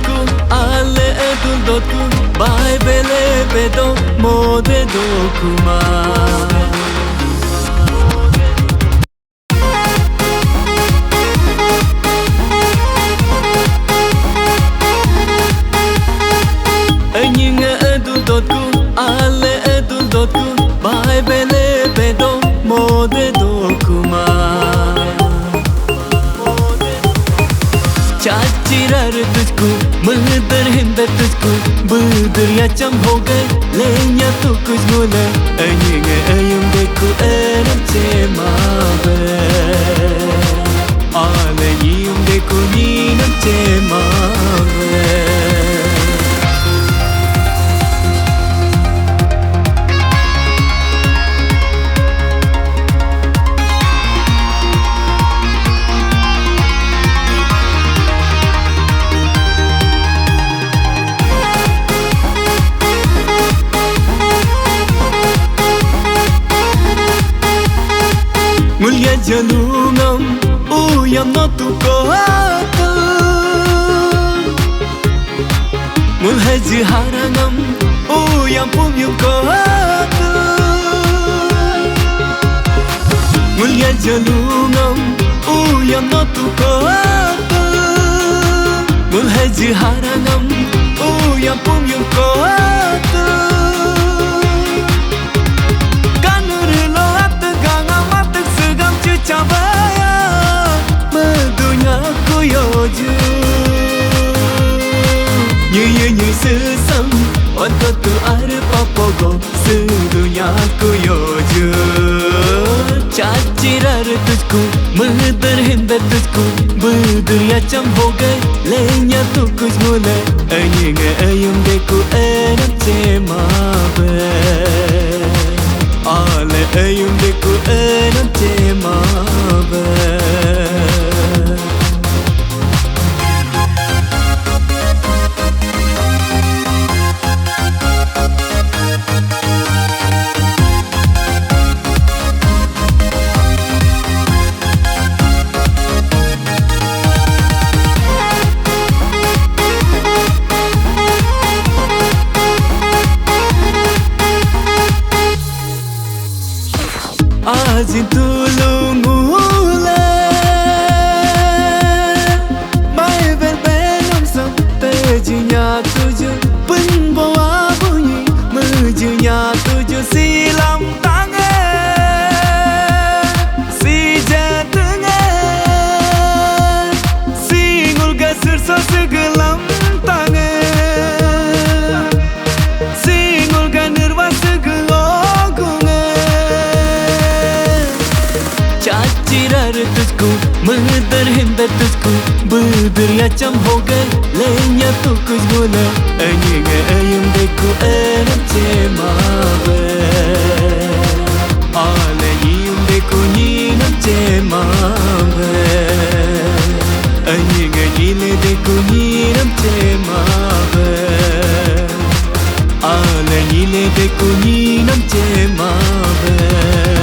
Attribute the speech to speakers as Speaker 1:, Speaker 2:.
Speaker 1: dotku ale edul dotku bai bele bedo mode dokuma anyinga edul dotku ale edul dotku bai bele bedo mode dokuma चाचिरार तुझको मदर हिंदर तुझको बुदर या चम हो गए लेnya tu कुछ बोले अयंगे अयं देखो एरम चे मावे आले यम देखो नीनम चे मावे Mulia jalungam uyam no tu kohatu Mulhaji harangam uyam pumyum kohatu Mulia jalungam uyam no tu kohatu Mulhaji harangam uyam pumyum kohatu Cabaya medunya ku yoju Nyi sesam Oto tu are papogo Sedunya ku yoju Chachirar tujhko Mudar hindar tujhko Budur ya cham ho gaye Lenya tu kuch bole Ayinge ayum dekho eram che maave Ale ayum dekho eram che maave आज tulungule mai berbelum sam tejinya tuju penbawa bunyi mejunya tuju silam tange si jatenge singul gasur segelam tange singul ganirwa segelogunge Chachirar tujhko mother हिंदर तुझको बुदर या चम हो गए लेnya tu कुछ बोले अयंगे अयं देखो एरम चे मावे आले यम देखो नीनम चे मावे अयंगे नीले देखो नीनम चे मावे आले नीले देखो नीनम चे मावे